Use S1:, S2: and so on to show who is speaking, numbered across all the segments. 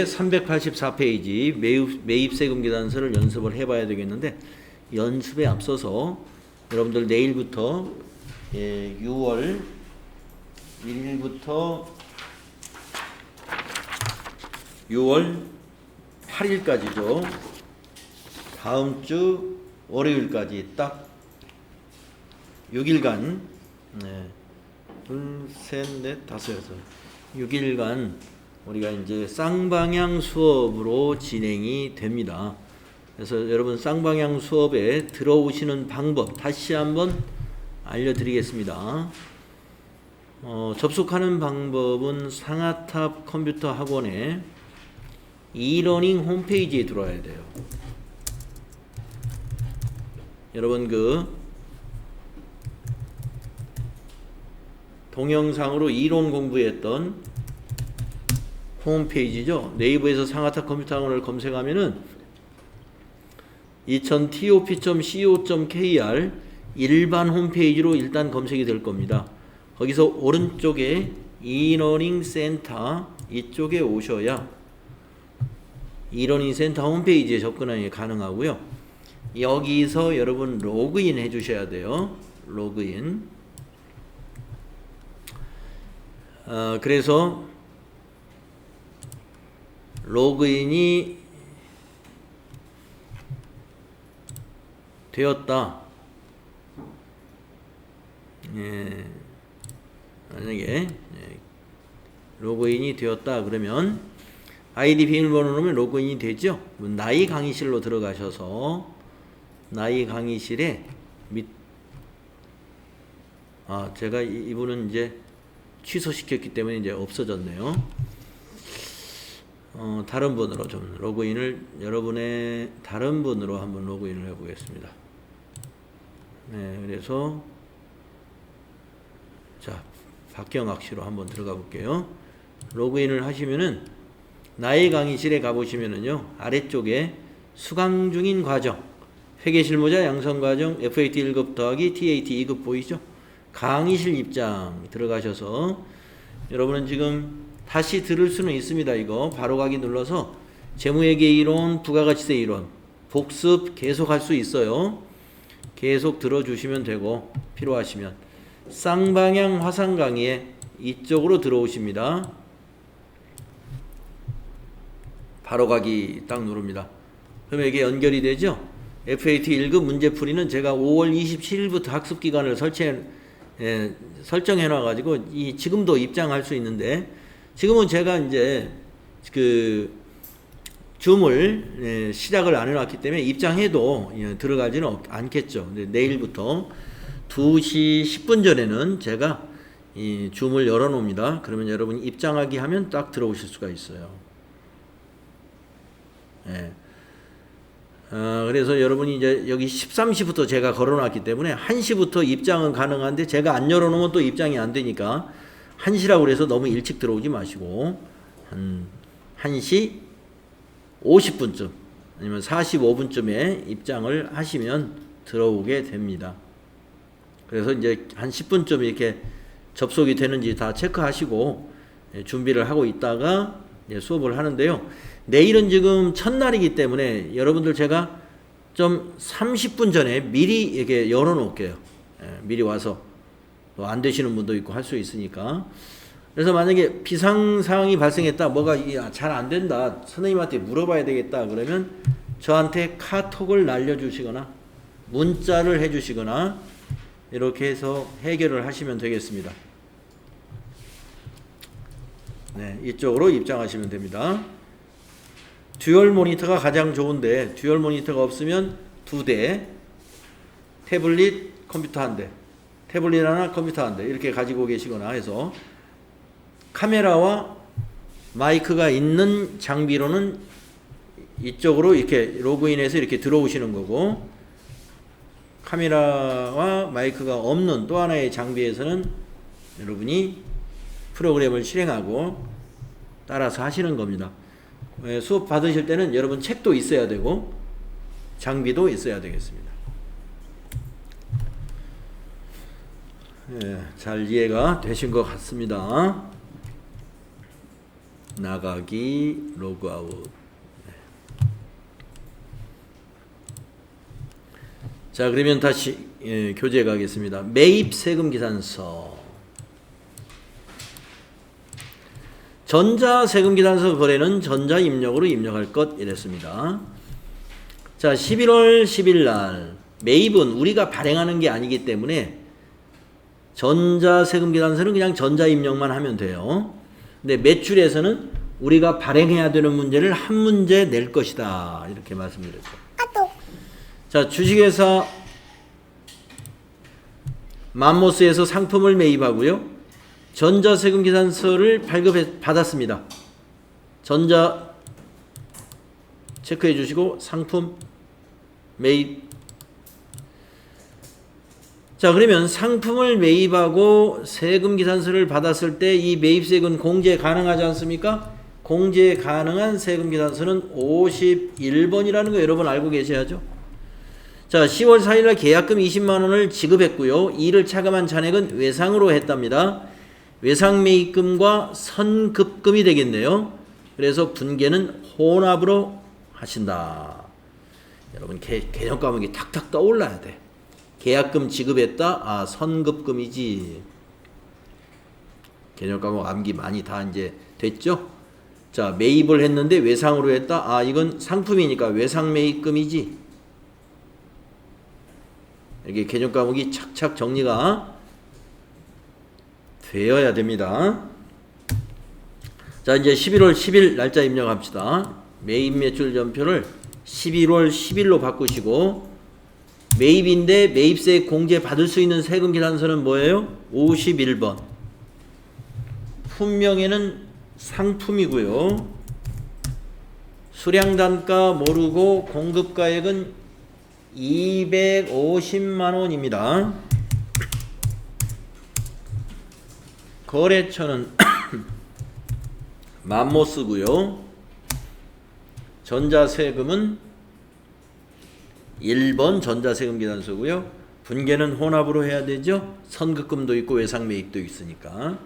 S1: 384페이지 매입세금 계산서를 연습을 해봐야 되겠는데, 연습에 앞서서 여러분들 내일부터 6월 1일부터 6월 8일까지죠. 다음 주 월요일까지 딱 6일간, 둘, 셋, 넷, 다섯, 여섯, 6일간 우리가 이제 쌍방향 수업으로 진행이 됩니다. 그래서 여러분 쌍방향 수업에 들어오시는 방법 다시 한번 알려드리겠습니다. 접속하는 방법은 상하탑 컴퓨터 학원의 이러닝 홈페이지에 들어와야 돼요. 여러분 동영상으로 이론 공부했던 홈페이지죠. 네이버에서 상하탑 컴퓨터 학원을 검색하면은 20top.co.kr 일반 홈페이지로 일단 검색이 될 겁니다. 거기서 오른쪽에 이러닝 센터 이쪽에 오셔야 이러닝 센터 홈페이지에 접근하기 가능하고요. 여기서 여러분 로그인 해 주셔야 돼요. 로그인. 그래서 로그인이 되었다. 만약에 로그인이 되었다 그러면 아이디 비밀번호 넣으면 로그인이 되죠. 나이 강의실로 들어가셔서 나이 강의실에 제가 이분은 이제 취소시켰기 때문에 이제 없어졌네요. 다른 분으로 좀 로그인을 여러분의 다른 분으로 한번 로그인을 해보겠습니다. 그래서 자 박경학 씨로 한번 들어가 볼게요. 로그인을 하시면은 나의 강의실에 가보시면은요 아래쪽에 수강 중인 과정 회계실무자 양성과정 FAT 1급 더하기 TAT 2급 보이죠? 강의실 입장 들어가셔서 여러분은 지금 다시 들을 수는 있습니다. 이거 바로 가기 눌러서 재무회계 이론, 부가가치세 이론 복습 계속 할 수 있어요. 계속 들어주시면 되고 필요하시면 쌍방향 화상 강의에 이쪽으로 들어오십니다. 바로 가기 딱 누릅니다. 그러면 이게 연결이 되죠. FAT 1급 문제풀이는 제가 5월 27일부터 학습기간을 설정해 놔가지고 지금도 입장할 수 있는데 지금은 제가 이제 줌을 시작을 안 해놨기 때문에 입장해도 들어가지는 않겠죠. 근데 내일부터 2시 10분 전에는 제가 이 줌을 열어 놓습니다. 그러면 여러분이 입장하기 하면 딱 들어오실 수가 있어요. 그래서 여러분이 이제 여기 13시부터 제가 걸어놨기 때문에 1시부터 입장은 가능한데 제가 안 열어놓으면 또 입장이 안 되니까 1시라고 그래서 너무 일찍 들어오지 마시고 한 1시 50분쯤 아니면 45분쯤에 입장을 하시면 들어오게 됩니다. 그래서 이제 한 10분쯤 이렇게 접속이 되는지 다 체크하시고 준비를 하고 있다가 수업을 하는데요. 내일은 지금 첫날이기 때문에 여러분들 제가 좀 30분 전에 미리 이렇게 열어 놓을게요. 미리 와서 안 되시는 분도 있고 할 수 있으니까. 그래서 만약에 비상사항이 발생했다, 뭐가 잘 안 된다, 선생님한테 물어봐야 되겠다 그러면 저한테 카톡을 날려주시거나 문자를 해주시거나 이렇게 해서 해결을 하시면 되겠습니다. 이쪽으로 입장하시면 됩니다. 듀얼 모니터가 가장 좋은데 듀얼 모니터가 없으면 2대 태블릿 컴퓨터 1대 태블릿 하나 컴퓨터 1대 이렇게 가지고 계시거나 해서 카메라와 마이크가 있는 장비로는 이쪽으로 이렇게 로그인해서 이렇게 들어오시는 거고 카메라와 마이크가 없는 또 하나의 장비에서는 여러분이 프로그램을 실행하고 따라서 하시는 겁니다. 수업 받으실 때는 여러분 책도 있어야 되고 장비도 있어야 되겠습니다. 잘 이해가 되신 것 같습니다. 나가기 로그아웃. 자, 그러면 다시 교재 가겠습니다. 매입 세금 계산서. 전자 세금 계산서 거래는 전자 입력으로 입력할 것 이랬습니다. 자, 11월 10일 날 매입은 우리가 발행하는 게 아니기 때문에 전자 세금 계산서는 그냥 전자 입력만 하면 돼요. 근데 매출에서는 우리가 발행해야 되는 문제를 한 문제 낼 것이다. 이렇게 말씀드렸죠. 자, 주식회사 맘모스에서 상품을 매입하고요. 전자세금 계산서를 받았습니다. 전자 체크해 주시고 상품 매입. 자, 그러면 상품을 매입하고 세금 계산서를 받았을 때 이 매입세금은 공제 가능하지 않습니까? 공제 가능한 세금 계산서는 51번이라는 거 여러분 알고 계셔야죠. 자, 10월 4일날 계약금 20만원을 지급했고요. 이를 차감한 잔액은 외상으로 했답니다. 외상 매입금과 선급금이 되겠네요. 그래서 분계는 혼합으로 하신다. 여러분 개념 과목이 탁탁 떠올라야 돼. 계약금 지급했다. 아, 선급금이지. 개념 과목 암기 많이 다 이제 됐죠? 자, 매입을 했는데 외상으로 했다. 아, 이건 상품이니까 외상 매입금이지. 이렇게 개념 과목이 착착 정리가 되어야 됩니다. 자, 이제 11월 10일 날짜 입력합시다. 매입 매출 전표를 11월 10일로 바꾸시고, 매입인데 매입세 공제 받을 수 있는 세금 계산서는 뭐예요? 51번. 품명에는 상품이고요. 수량단가 모르고 공급가액은 250만원입니다. 거래처는 맘모스고요. 전자세금은 1번 전자세금 계산서고요. 분계는 혼합으로 해야 되죠. 선급금도 있고 외상 매입도 있으니까.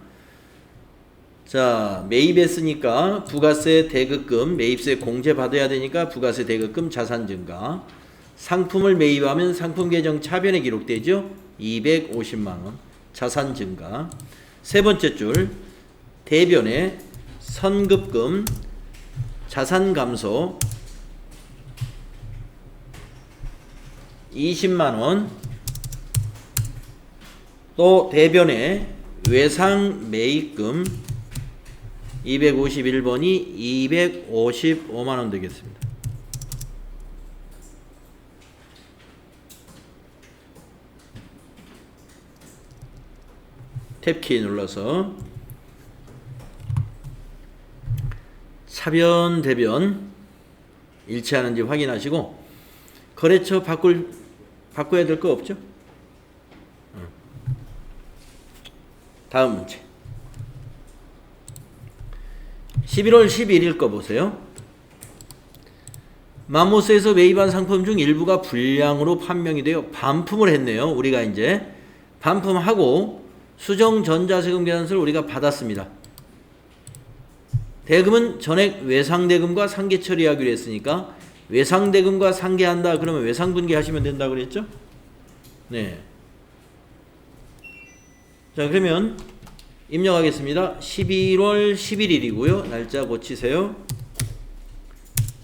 S1: 자, 매입했으니까 부가세 대급금, 매입세 공제 받아야 되니까 부가세 대급금 자산 증가. 상품을 매입하면 상품 계정 차변에 기록되죠. 250만원 자산 증가. 세 번째 줄 대변에 선급금 자산 감소 20만원. 또 대변에 외상 매입금 251번이 255만원 되겠습니다. 탭키 눌러서 차변 대변 일치하는지 확인하시고, 거래처 바꿔야 될 거 없죠? 다음 문제 11월 11일 거 보세요. 맘모스에서 매입한 상품 중 일부가 불량으로 판명이 되어 반품을 했네요. 우리가 이제 반품하고 수정 전자세금 계산서를 우리가 받았습니다. 대금은 전액 외상대금과 상계 처리하기로 했으니까 외상대금과 상계한다 그러면 외상분계 하시면 된다 그랬죠? 네. 자, 그러면 입력하겠습니다. 11월 11일이고요. 날짜 고치세요.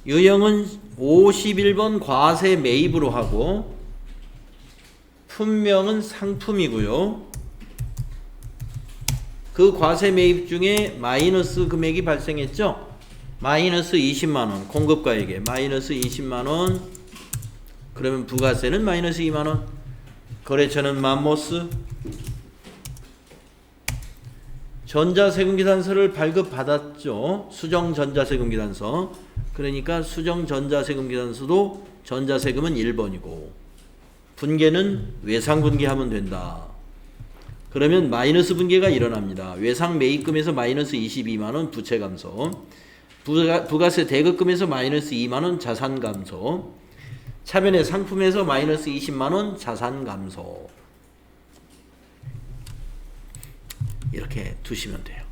S1: 유형은 51번 과세 매입으로 하고, 품명은 상품이고요. 그 과세 매입 중에 마이너스 금액이 발생했죠. 마이너스 20만원 공급가액에 마이너스 20만원. 그러면 부가세는 마이너스 2만원. 거래처는 맘모스. 전자세금계산서를 발급받았죠. 수정 전자세금계산서. 그러니까 수정 전자세금계산서도 전자세금은 1번이고 분계는 외상분계하면 된다. 그러면 마이너스 분계가 일어납니다. 외상 매입금에서 마이너스 22만원 부채 감소, 부가세 대급금에서 마이너스 2만원 자산 감소, 차변의 상품에서 마이너스 20만원 자산 감소. 이렇게 두시면 돼요.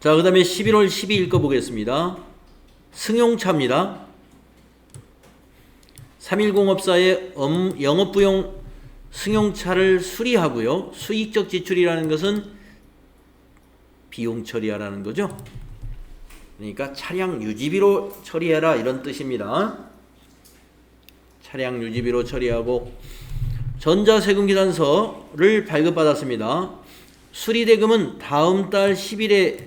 S1: 자, 그 다음에 11월 12일 거 보겠습니다. 승용차입니다. 310업사의 영업부용 승용차를 수리하고요. 수익적 지출이라는 것은 비용 처리하라는 거죠. 그러니까 차량 유지비로 처리해라 이런 뜻입니다. 차량 유지비로 처리하고 전자세금계산서를 발급받았습니다. 수리대금은 다음 달 10일에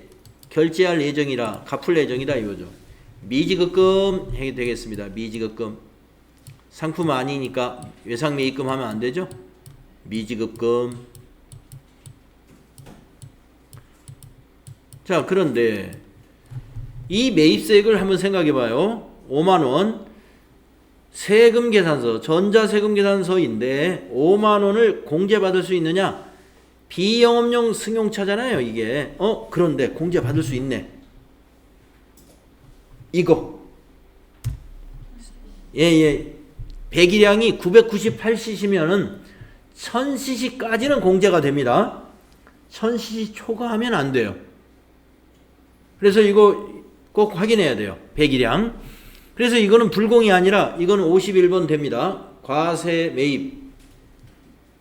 S1: 결제할 예정이라 갚을 예정이다 이거죠. 미지급금 해야 되겠습니다. 미지급금. 상품 아니니까 외상매입금 하면 안 되죠. 미지급금. 자, 그런데 이 매입세액을 한번 생각해 봐요. 5만원 세금계산서, 전자세금계산서인데 5만원을 공제받을 수 있느냐? 비영업용 승용차잖아요 이게. 그런데 공제받을 수 있네. 이거 예 배기량이 998cc면은 1000cc까지는 공제가 됩니다. 1000cc 초과하면 안 돼요. 그래서 이거 꼭 확인해야 돼요. 배기량. 그래서 이거는 불공이 아니라 이거는 51번 됩니다. 과세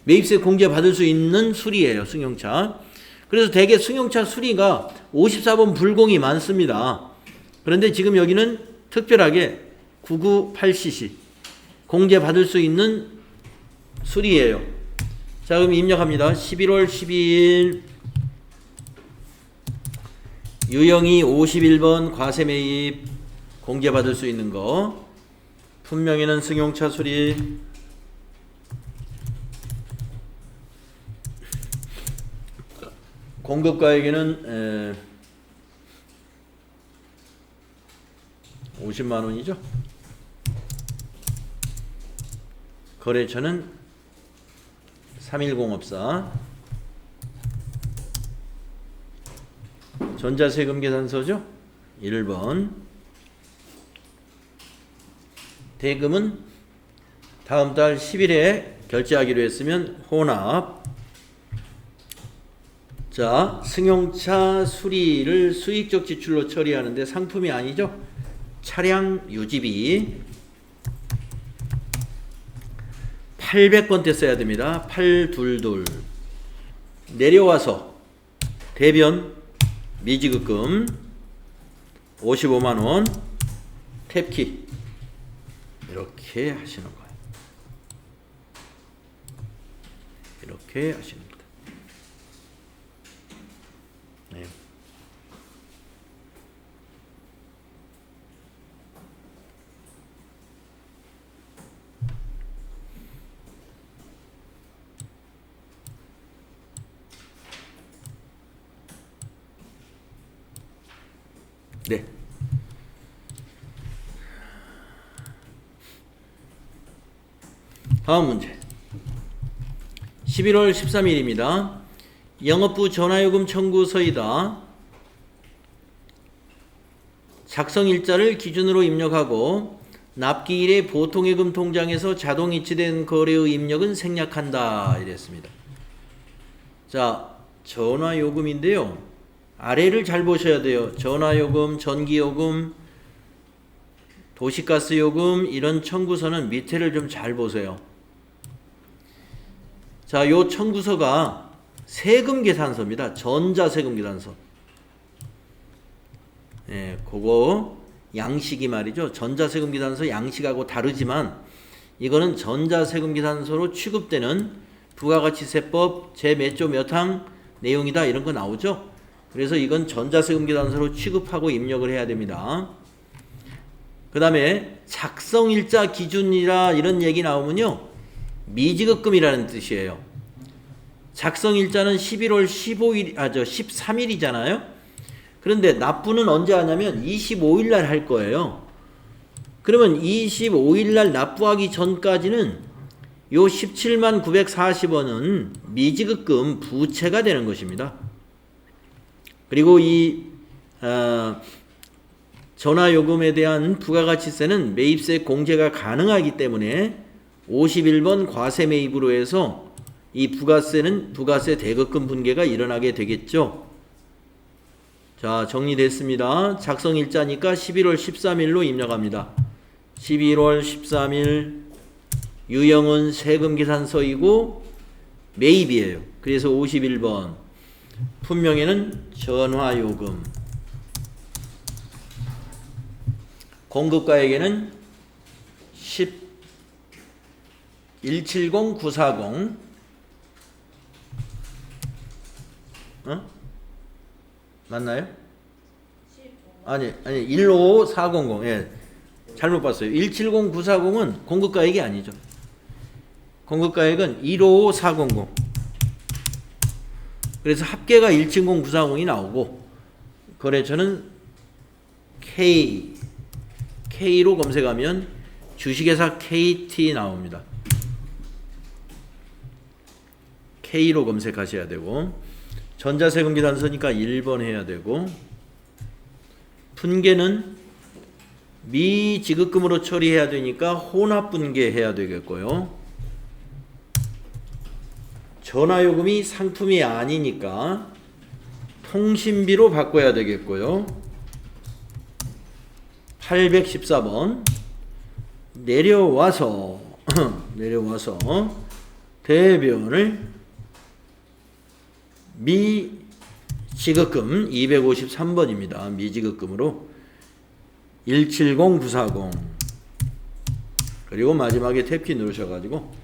S1: 매입세 공제 받을 수 있는 수리예요. 승용차. 그래서 대개 승용차 수리가 54번 불공이 많습니다. 그런데 지금 여기는 특별하게 998cc 공제 받을 수 있는 수리예요. 자, 그럼 입력합니다. 11월 12일 유형이 51번 과세 매입 공제 받을 수 있는 거. 분명히는 승용차 수리. 공급가액에는 50만원이죠. 거래처는 310업사. 전자세금계산서죠. 1번. 대금은 다음 달 10일에 결제하기로 했으면 혼합. 자, 승용차 수리를 수익적 지출로 처리하는데 상품이 아니죠. 차량 유지비 800번대 써야 됩니다. 822 내려와서 대변 미지급금 55만원 탭키 이렇게 하시는 거예요. 이렇게 하시는 겁니다. 네. 네. 다음 문제 11월 13일입니다. 영업부 전화요금 청구서이다. 작성일자를 기준으로 입력하고 납기일에 보통예금 통장에서 자동 이체된 거래의 입력은 생략한다 이랬습니다. 자, 전화요금인데요. 아래를 잘 보셔야 돼요. 전화요금, 전기요금, 도시가스요금 이런 청구서는 밑에를 좀 잘 보세요. 자, 요 청구서가 세금계산서입니다. 전자세금계산서. 예, 그거 양식이 말이죠. 전자세금계산서 양식하고 다르지만 이거는 전자세금계산서로 취급되는 부가가치세법 제 몇 조 몇 항 내용이다 이런 거 나오죠. 그래서 이건 전자세금계산서로 취급하고 입력을 해야 됩니다. 그 다음에 작성일자 기준이라 이런 얘기 나오면요. 미지급금이라는 뜻이에요. 작성일자는 11월 13일이잖아요. 그런데 납부는 언제 하냐면 25일 날 할 거예요. 그러면 25일 날 납부하기 전까지는 요 17만 940원은 미지급금 부채가 되는 것입니다. 그리고 이 전화요금에 대한 부가가치세는 매입세 공제가 가능하기 때문에 51번 과세매입으로 해서 이 부가세 대급금 분계가 일어나게 되겠죠. 자, 정리됐습니다. 작성일자니까 11월 13일로 입력합니다. 11월 13일 유형은 세금계산서이고 매입이에요. 그래서 51번 품명에는 전화요금, 공급가액에는 170940 맞나요? 아니 15400 예. 잘못 봤어요. 170940은 공급가액이 아니죠. 공급가액은 155400. 그래서 합계가 170940이 나오고 거래처는 K로 검색하면 주식회사 KT 나옵니다. K로 검색하셔야 되고 전자세금 계산서니까 1번 해야 되고 분계는 미지급금으로 처리해야 되니까 혼합분계 해야 되겠고요. 전화요금이 상품이 아니니까 통신비로 바꿔야 되겠고요. 814번 내려와서 대변을 미지급금 253번입니다. 미지급금으로 170940 그리고 마지막에 탭키 누르셔가지고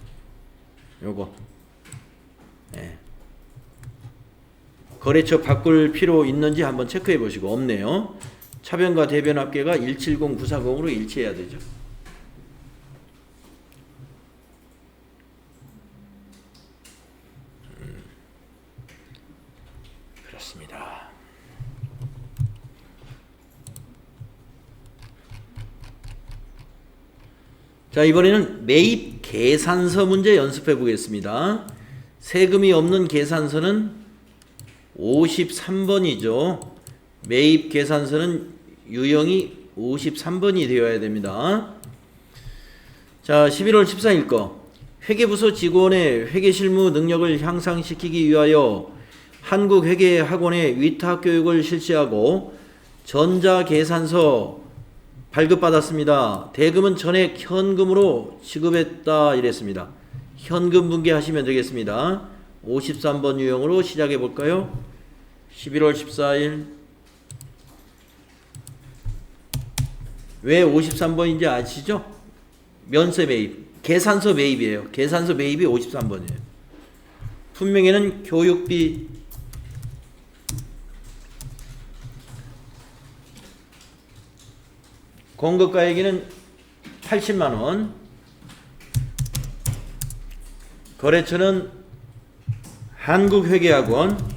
S1: 요거 거래처 바꿀 필요 있는지 한번 체크해 보시고 없네요. 차변과 대변 합계가 170940으로 일치해야 되죠. 그렇습니다. 자, 이번에는 매입 계산서 문제 연습해 보겠습니다. 세금이 없는 계산서는 53번이죠. 매입 계산서는 유형이 53번이 되어야 됩니다. 자, 11월 14일 거 회계부서 직원의 회계실무 능력을 향상시키기 위하여 한국회계학원의 위탁교육을 실시하고 전자계산서 발급받았습니다. 대금은 전액 현금으로 지급했다 이랬습니다. 현금 분계하시면 되겠습니다. 53번 유형으로 시작해 볼까요? 11월 14일 왜 53번인지 아시죠? 면세 매입, 계산서 매입이에요. 계산서 매입이 53번이에요. 분명에는 교육비 공급가액에는 80만원 거래처는 한국회계학원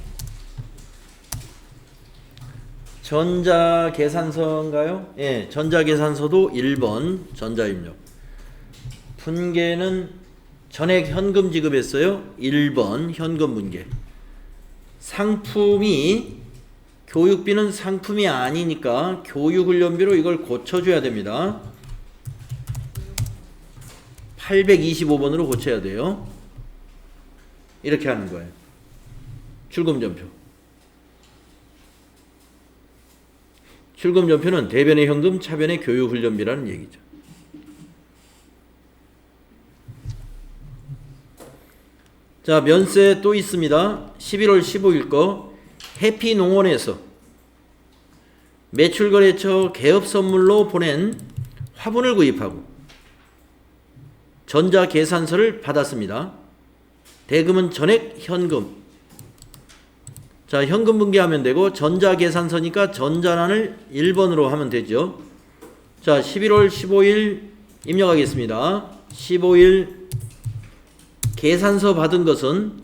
S1: 전자계산서인가요? 예, 전자계산서도 1번 전자입력 분계는 전액 현금 지급했어요. 1번 현금 분계 상품이 교육비는 상품이 아니니까 교육훈련비로 이걸 고쳐줘야 됩니다. 825번으로 고쳐야 돼요. 이렇게 하는 거예요. 출금전표. 출금전표는 대변의 현금, 차변의 교육훈련비라는 얘기죠. 자, 면세 또 있습니다. 11월 15일 거 해피농원에서 매출거래처 개업선물로 보낸 화분을 구입하고 전자계산서를 받았습니다. 대금은 전액 현금. 자, 현금 분계하면 되고 전자계산서니까 전자란을 1번으로 하면 되죠. 자, 11월 15일 입력하겠습니다. 15일 계산서 받은 것은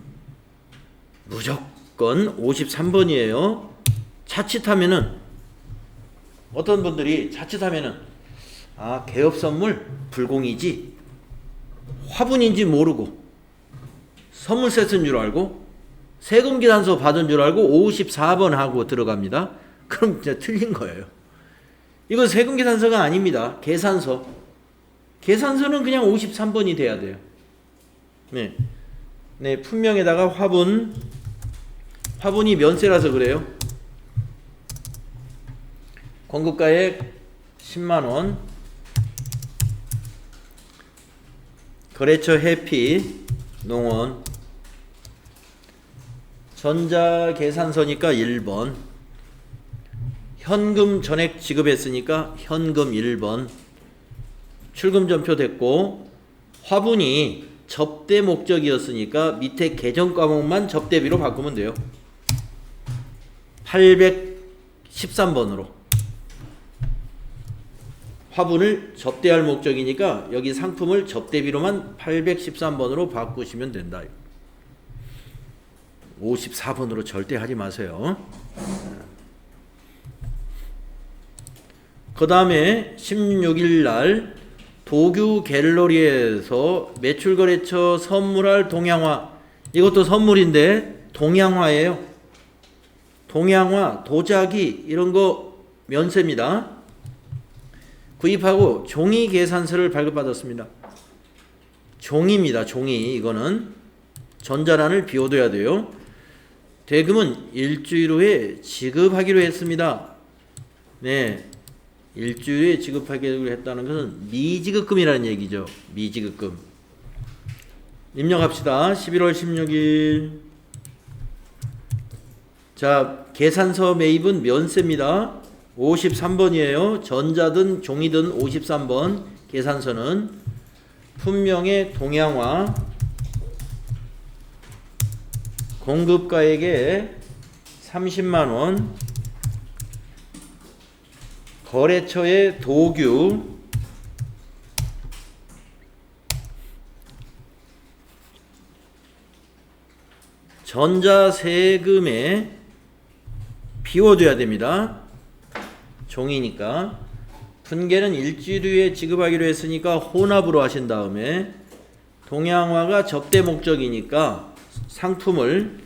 S1: 무조건 53번이에요. 자칫하면은 어떤 분들이 자칫하면은 개업선물 불공이지 화분인지 모르고 선물 세트인 줄 알고 세금계산서 받은 줄 알고 54번 하고 들어갑니다. 그럼 진짜 틀린 거예요. 이건 세금계산서가 아닙니다. 계산서. 계산서는 그냥 53번이 돼야 돼요. 네, 품명에다가 화분이 면세라서 그래요. 공급가액 10만원, 거래처 해피, 농원, 전자계산서니까 1번, 현금 전액 지급했으니까 현금 1번, 출금전표 됐고, 화분이 접대 목적이었으니까 밑에 계정 과목만 접대비로 바꾸면 돼요. 813번으로. 화분을 접대할 목적이니까 여기 상품을 접대비로만 813번으로 바꾸시면 된다. 54번으로 절대 하지 마세요. 그 다음에 16일 날 도규 갤러리에서 매출거래처 선물할 동양화, 이것도 선물인데 동양화예요. 동양화, 도자기 이런 거 면세입니다. 구입하고 종이 계산서를 발급받았습니다. 종이입니다. 종이. 이거는 전자란을 비워둬야 돼요. 대금은 일주일 후에 지급하기로 했습니다. 네, 일주일 후에 지급하기로 했다는 것은 미지급금이라는 얘기죠. 미지급금. 입력합시다. 11월 16일. 자, 계산서 매입은 면세입니다. 53번이에요. 전자든 종이든 53번 계산서는 품명의 동양화, 공급가액에 30만원, 거래처의 도규, 전자세금에 비워둬야 됩니다. 종이니까. 분계는 일주일 후에 지급하기로 했으니까 혼합으로 하신 다음에 동양화가 접대 목적이니까 상품을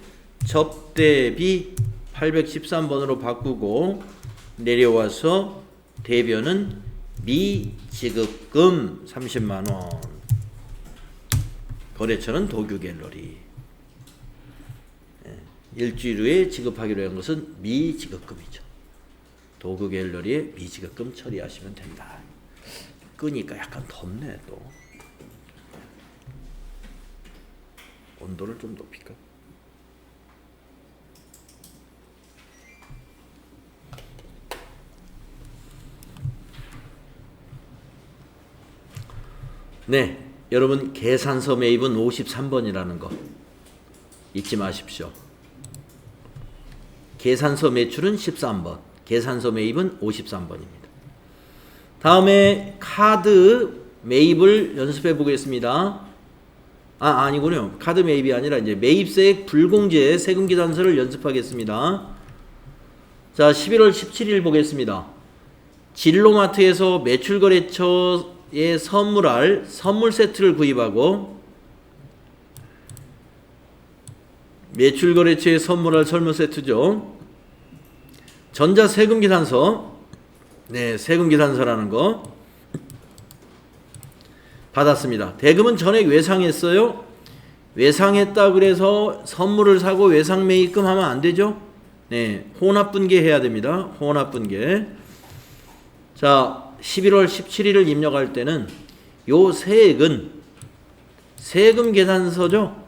S1: 접대비 813번으로 바꾸고 내려와서 대변은 미지급금 30만원, 거래처는 도규 갤러리. 일주일 후에 지급하기로 한 것은 미지급금이죠. 도구 갤러리에 미지급금 처리하시면 된다. 끄니까 약간 덥네. 또 온도를 좀 높일까? 네, 여러분 계산서 매입은 53번이라는 거 잊지 마십시오. 계산서 매출은 13번, 계산서 매입은 53번입니다. 다음에 카드 매입을 연습해 보겠습니다. 아니군요. 카드 매입이 아니라 이제 매입세액 불공제 세금계산서를 연습하겠습니다. 자, 11월 17일 보겠습니다. 진로마트에서 매출거래처에 선물할 선물 세트를 구입하고 매출거래처에 선물할 선물 세트죠. 전자세금계산서, 네, 세금계산서라는 거 받았습니다. 대금은 전액 외상했어요. 외상했다 그래서 선물을 사고 외상 매입금 하면 안 되죠. 네, 혼합분계 해야 됩니다. 혼합분계. 자, 11월 17일을 입력할 때는 요 세액은 세금계산서죠.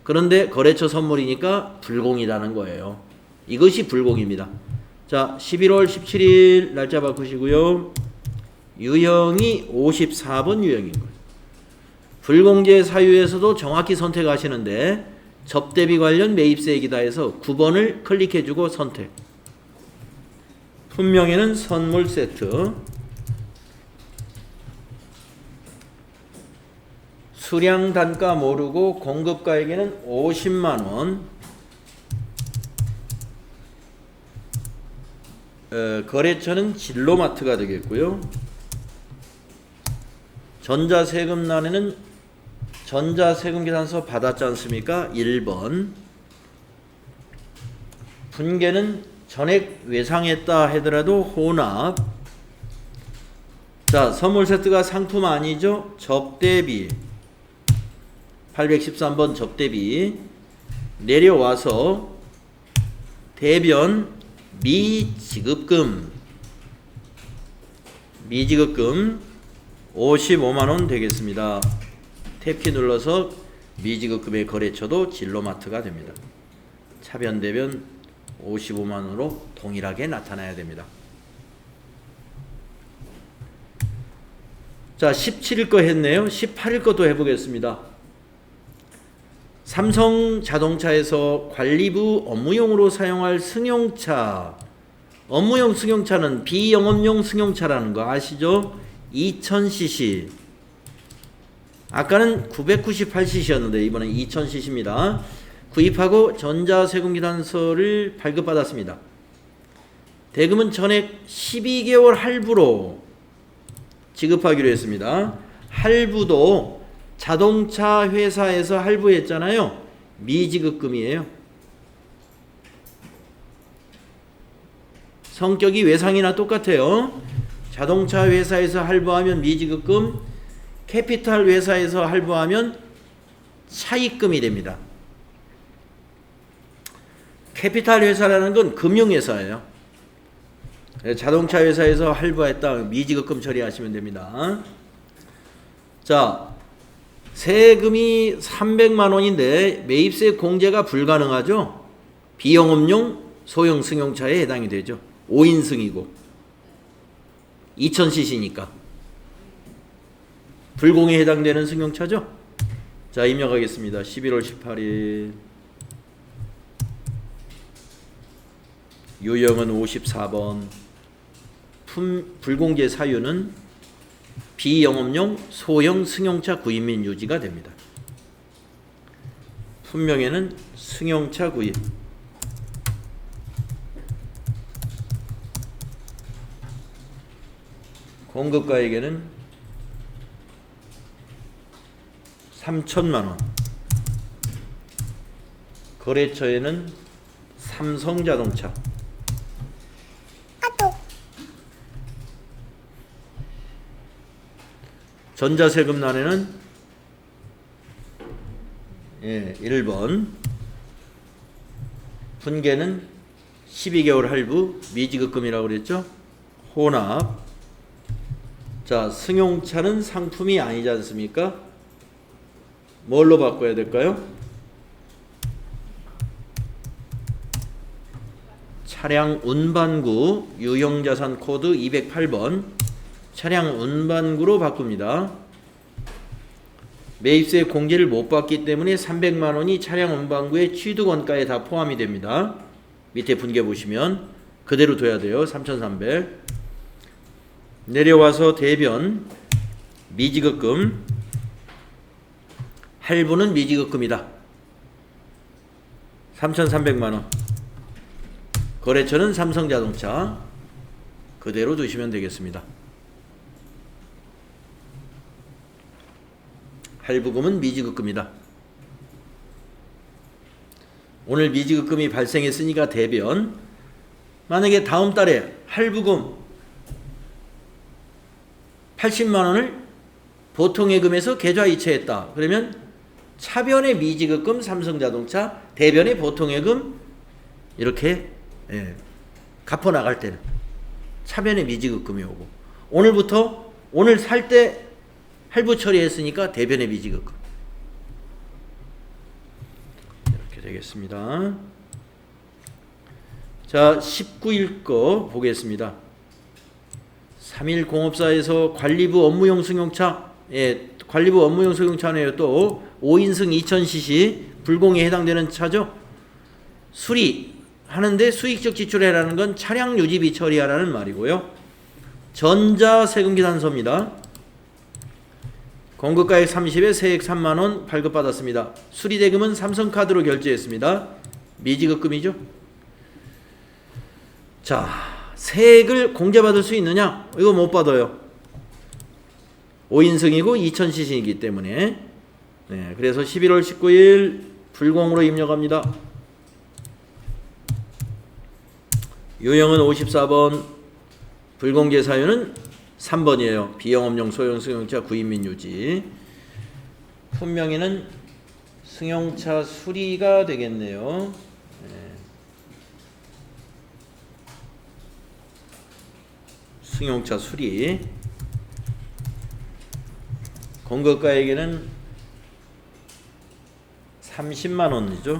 S1: 그런데 거래처 선물이니까 불공이라는 거예요. 이것이 불공입니다. 자, 11월 17일 날짜 바꾸시고요. 유형이 54번 유형인 거예요. 불공제 사유에서도 정확히 선택하시는데 접대비 관련 매입세액이다 해서 9번을 클릭해주고 선택. 품명에는 선물 세트, 수량 단가 모르고 공급가액에는 50만원, 거래처는 진로마트가 되겠고요. 전자세금란에는 전자세금계산서 받았지 않습니까? 1번. 분계는 전액 외상했다 하더라도 혼합. 자, 선물 세트가 상품 아니죠? 접대비 813번 접대비. 내려와서 대변 미지급금 미지급금 55만원 되겠습니다. 탭키 눌러서 미지급금의 거래처도 진로마트가 됩니다. 차변대변 55만원으로 동일하게 나타나야 됩니다. 자, 17일 거 했네요. 18일 것도 해보겠습니다. 삼성자동차에서 관리부 업무용으로 사용할 승용차, 업무용 승용차는 비영업용 승용차라는 거 아시죠? 2000cc. 아까는 998cc였는데 이번엔 2000cc입니다. 구입하고 전자세금기단서를 발급받았습니다. 대금은 전액 12개월 할부로 지급하기로 했습니다. 할부도 자동차 회사에서 할부했잖아요. 미지급금이에요. 성격이 외상이나 똑같아요. 자동차 회사에서 할부하면 미지급금, 캐피탈 회사에서 할부하면 차입금이 됩니다. 캐피탈 회사라는 건 금융회사예요. 자동차 회사에서 할부했다 미지급금 처리하시면 됩니다. 자, 세금이 300만 원인데 매입세 공제가 불가능하죠. 비영업용 소형 승용차에 해당이 되죠. 5인승이고 2000cc니까 불공에 해당되는 승용차죠. 자, 입력하겠습니다. 11월 18일 유형은 54번. 불공제 사유는 비영업용 소형 승용차 구입 및 유지가 됩니다. 품명에는 승용차 구입, 공급가액에는 3천만 원, 거래처에는 삼성자동차, 전자세금란에는 1번 분계는 12개월 할부 미지급금이라고 그랬죠. 혼합. 자, 승용차는 상품이 아니지 않습니까? 뭘로 바꿔야 될까요? 차량 운반구 유형자산 코드 208번 차량 운반구로 바꿉니다. 매입세 공제를 못 받기 때문에 300만 원이 차량 운반구의 취득원가에 다 포함이 됩니다. 밑에 분계 보시면 그대로 둬야 돼요. 3,300. 내려와서 대변 미지급금, 할부는 미지급금이다. 3,300만 원. 거래처는 삼성자동차. 그대로 두시면 되겠습니다. 할부금은 미지급금이다. 오늘 미지급금이 발생했으니까 대변. 만약에 다음 달에 할부금 80만 원을 보통예금에서 계좌이체했다. 그러면 차변의 미지급금 삼성자동차, 대변의 보통예금 이렇게 갚아 나갈 때는 차변의 미지급금이 오고, 오늘부터 오늘 살 때 할부 처리했으니까 대변의 미지급금 이렇게 되겠습니다. 자, 19일 거 보겠습니다. 3일 공업사에서 관리부 업무용 승용차, 관리부 업무용 승용차네요. 또 5인승 2000cc 불공에 해당되는 차죠. 수리하는데 수익적 지출해라는 건 차량 유지비 처리하라는 말이고요. 전자세금기단서입니다. 공급가액 30에 세액 3만원 발급받았습니다. 수리대금은 삼성카드로 결제했습니다. 미지급금이죠. 자, 세액을 공제받을 수 있느냐? 이거 못 받아요. 5인승이고 2000cc이기 때문에. 그래서 11월 19일 불공으로 입력합니다. 유형은 54번, 불공제 사유는 3번이에요. 비영업용 소형 승용차 구입 및 유지. 품명에는 승용차 수리가 되겠네요. 승용차 수리. 공급가액에는 30만 원이죠.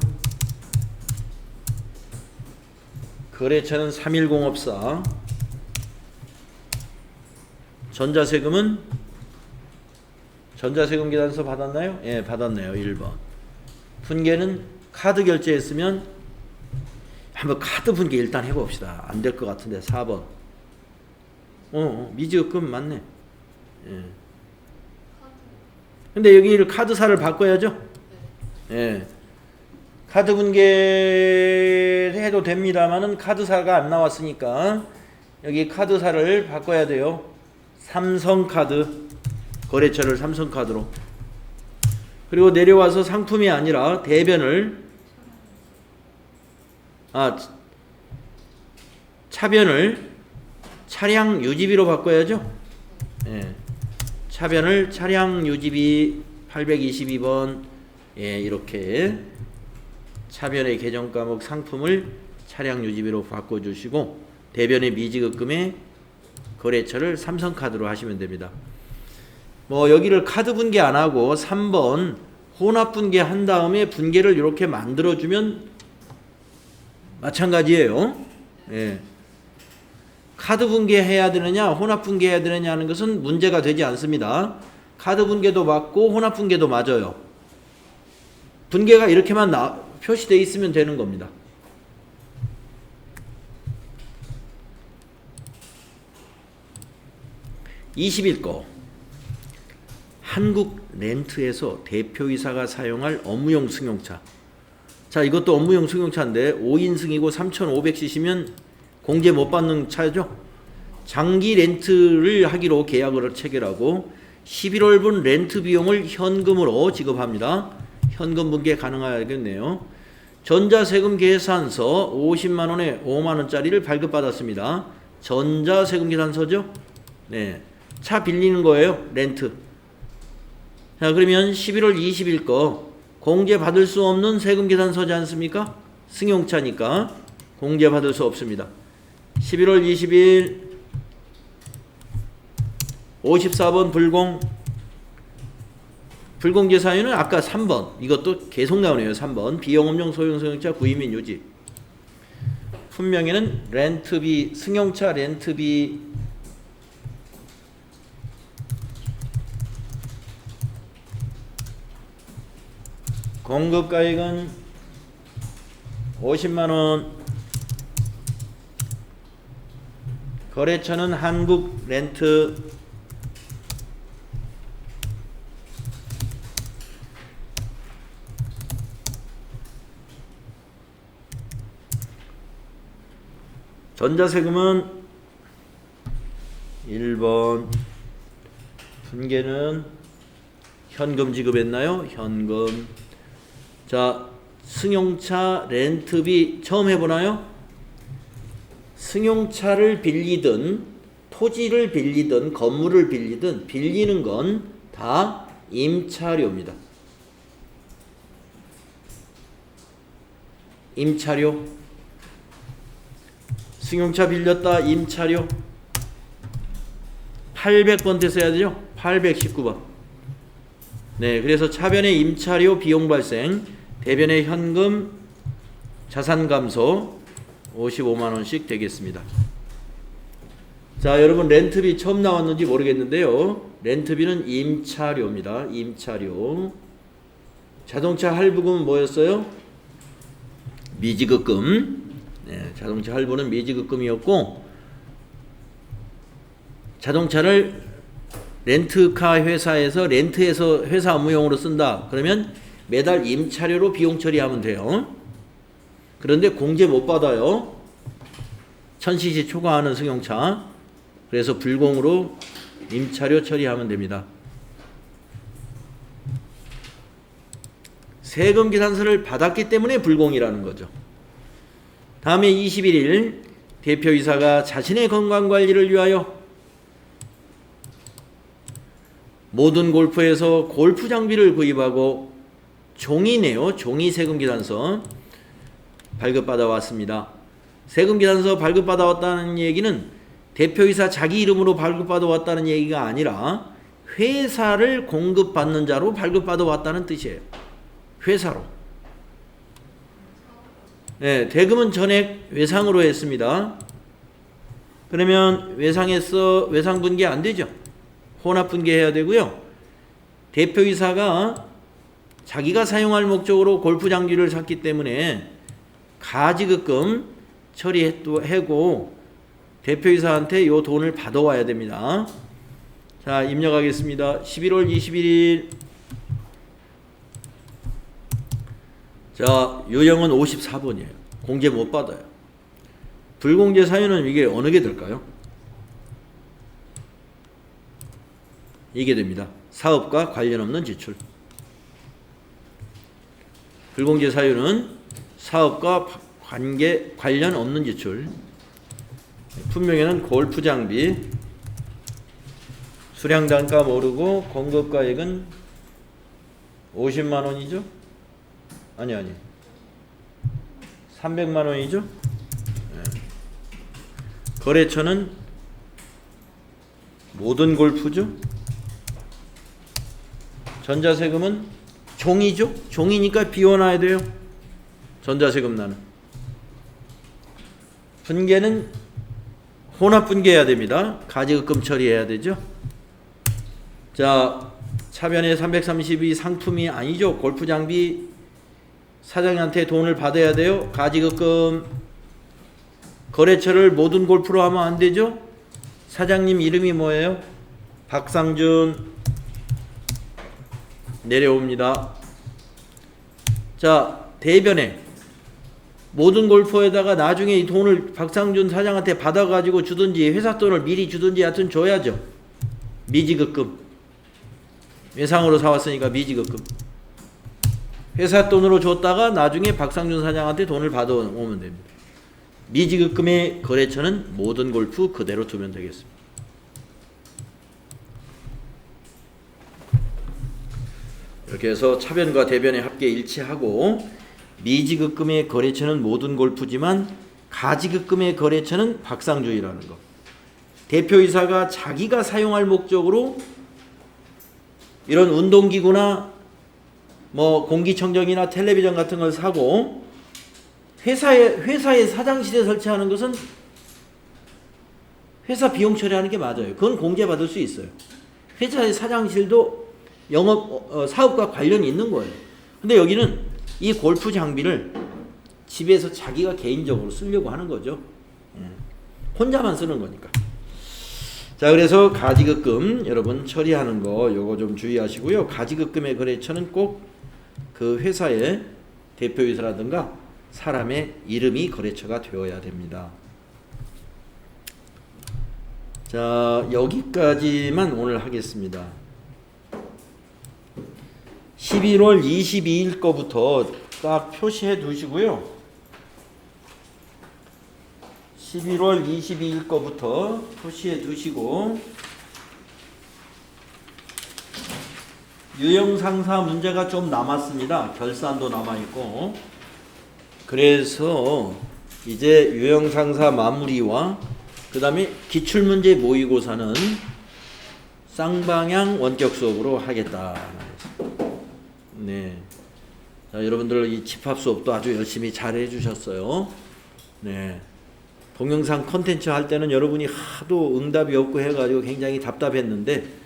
S1: 거래처는 310업사. 전자세금은 전자세금 계산서 받았나요? 예, 받았네요. 1번. 분계는 카드 결제했으면 한번 카드 분계 일단 해봅시다. 안 될 것 같은데 4번. 미지급금 맞네. 예. 근데 여기를 카드사를 바꿔야죠. 예. 카드 분계해도 됩니다만은 카드사가 안 나왔으니까 여기 카드사를 바꿔야 돼요. 삼성카드. 거래처를 삼성카드로. 그리고 내려와서 상품이 아니라 대변을 차변을 차량 유지비로 바꿔야죠. 예. 차변을 차량 유지비 822번. 예, 이렇게 차변의 계정 과목 상품을 차량 유지비로 바꿔주시고 대변의 미지급금의 거래처를 삼성카드로 하시면 됩니다. 뭐 여기를 카드 분계 안 하고 3번 혼합 분계 한 다음에 분계를 이렇게 만들어주면 마찬가지예요. 예. 카드 분계해야 되느냐 혼합 분계해야 되느냐 하는 것은 문제가 되지 않습니다. 카드 분계도 맞고 혼합 분계도 맞아요. 분계가 이렇게만 표시되어 있으면 되는 겁니다. 20일 한국렌트에서 대표이사가 사용할 업무용 승용차. 자, 이것도 업무용 승용차인데 5인승이고 3,500cc면 공제 못 받는 차죠. 장기 렌트를 하기로 계약을 체결하고 11월분 렌트 비용을 현금으로 지급합니다. 현금 분계 가능하겠네요. 전자세금 계산서 50만원에 5만원짜리를 발급받았습니다. 전자세금 계산서죠. 네, 차 빌리는 거예요. 렌트. 자, 그러면 11월 20일 거 공제 받을 수 없는 세금 계산서지 않습니까? 승용차니까 공제 받을 수 없습니다. 11월 20일 54번 불공제 사유는 아까 3번. 이것도 계속 나오네요. 3번. 비용업용 소형 승용차 구입 및 유지. 분명에는 렌트비, 승용차 렌트비 공급가액은 50만원. 거래처는 한국렌트. 전자세금은 1번. 분계는 현금 지급했나요? 현금. 자, 승용차 렌트비 처음 해보나요? 승용차를 빌리든 토지를 빌리든 건물을 빌리든 빌리는 건 다 임차료입니다. 임차료. 승용차 빌렸다 임차료. 800번대 써야 되죠? 819번. 네, 그래서 차변의 임차료 비용 발생, 대변의 현금 자산 감소 55만원씩 되겠습니다. 자, 여러분 렌트비 처음 나왔는지 모르겠는데요. 렌트비는 임차료입니다. 임차료. 자동차 할부금은 뭐였어요? 미지급금. 네, 자동차 할부는 미지급금이었고, 자동차를 렌트카 회사에서 렌트해서 회사 업무용으로 쓴다. 그러면 매달 임차료로 비용 처리하면 돼요. 그런데 공제 못 받아요. 1000cc 초과하는 승용차. 그래서 불공으로 임차료 처리하면 됩니다. 세금 계산서를 받았기 때문에 불공이라는 거죠. 다음에 21일 대표이사가 자신의 건강관리를 위하여 모든 골프에서 골프 장비를 구입하고 종이네요. 종이 세금 계산서 발급받아 왔습니다. 세금 계산서 발급받아 왔다는 얘기는 대표이사 자기 이름으로 발급받아 왔다는 얘기가 아니라 회사를 공급받는 자로 발급받아 왔다는 뜻이에요. 회사로. 네, 대금은 전액 외상으로 했습니다. 그러면 외상에서 외상분계 안 되죠. 혼합분계해야 되고요. 대표이사가 자기가 사용할 목적으로 골프 장비를 샀기 때문에 가지급금 처리하고 대표이사한테 요 돈을 받아와야 됩니다. 자, 입력하겠습니다. 11월 21일. 자, 유형은 54번이에요. 공제 못 받아요. 불공제 사유는 이게 어느 게 될까요? 이게 됩니다. 사업과 관련 없는 지출. 불공제 사유는 사업과 관련 없는 지출. 품명에는 골프 장비, 수량 단가 모르고 공급가액은 50만 원이죠? 아니 300만 원이죠? 네. 거래처는 모든 골프죠? 전자세금은 종이죠? 종이니까 비워놔야 돼요. 전자세금 나는. 분계는 혼합분계해야 됩니다. 가지급금 처리해야 되죠. 자, 차변에 332 상품이 아니죠. 골프장비 사장님한테 돈을 받아야 돼요. 가지급금. 거래처를 모든 골프로 하면 안 되죠. 사장님 이름이 뭐예요? 박상준. 내려옵니다. 자, 대변에 모든 골프에다가 나중에 이 돈을 박상준 사장한테 받아가지고 주든지 회사 돈을 미리 주든지 하여튼 줘야죠. 미지급금. 외상으로 사왔으니까 미지급금. 회사 돈으로 줬다가 나중에 박상준 사장한테 돈을 받아오면 됩니다. 미지급금의 거래처는 모든 골프 그대로 두면 되겠습니다. 이렇게 해서 차변과 대변의 합계 일치하고 미지급금의 거래처는 모든 골프지만 가지급금의 거래처는 박상준이라는 거. 대표이사가 자기가 사용할 목적으로 이런 운동기구나 뭐 공기청정기나 텔레비전 같은 걸 사고 회사의 사장실에 설치하는 것은 회사 비용 처리하는 게 맞아요. 그건 공제받을 수 있어요. 회사의 사장실도 사업과 관련이 있는 거예요. 근데 여기는 이 골프 장비를 집에서 자기가 개인적으로 쓰려고 하는 거죠. 혼자만 쓰는 거니까. 자, 그래서 가지급금 여러분 처리하는 거 요거 좀 주의하시고요. 가지급금의 거래처는 꼭 그 회사의 대표이사라든가 사람의 이름이 거래처가 되어야 됩니다. 자, 여기까지만 오늘 하겠습니다. 11월 22일 거부터 딱 표시해 두시고요. 11월 22일 거부터 표시해 두시고 유형상사 문제가 좀 남았습니다. 결산도 남아있고. 그래서 이제 유형상사 마무리와 그 다음에 기출문제 모의고사는 쌍방향 원격 수업으로 하겠다. 네. 자, 여러분들 이 집합 수업도 아주 열심히 잘 해주셨어요. 네. 동영상 컨텐츠 할 때는 여러분이 하도 응답이 없고 해가지고 굉장히 답답했는데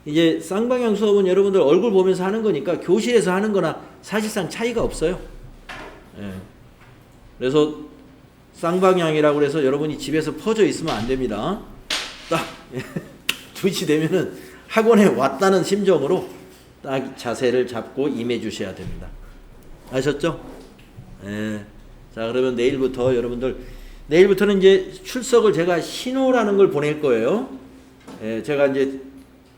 S1: 이제 쌍방향 수업은 여러분들 얼굴 보면서 하는 거니까 교실에서 하는 거나 사실상 차이가 없어요. 네. 그래서 쌍방향이라고 해서 여러분이 집에서 퍼져 있으면 안 됩니다. 딱 2시 되면은 학원에 왔다는 심정으로 딱 자세를 잡고 임해 주셔야 됩니다. 아셨죠? 네. 자, 그러면 내일부터는 이제 출석을 제가 신호라는 걸 보낼 거예요. 네, 제가 이제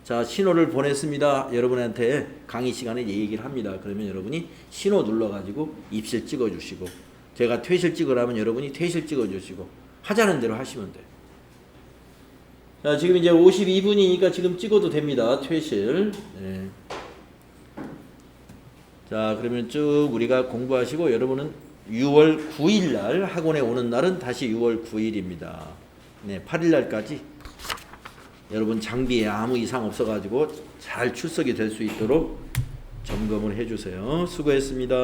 S1: 자, 신호를 보냈습니다. 여러분한테 강의 시간에 얘기를 합니다. 그러면 여러분이 신호 눌러가지고 입실 찍어주시고 제가 퇴실 찍으라면 여러분이 퇴실 찍어주시고 하자는 대로 하시면 돼요. 자, 지금 이제 52분이니까 지금 찍어도 됩니다. 퇴실. 네. 자, 그러면 쭉 우리가 공부하시고 여러분은 6월 9일 날 학원에 오는 날은 다시 6월 9일입니다. 네, 8일 날까지 여러분 장비에 아무 이상 없어가지고 잘 출석이 될 수 있도록 점검을 해주세요. 수고했습니다.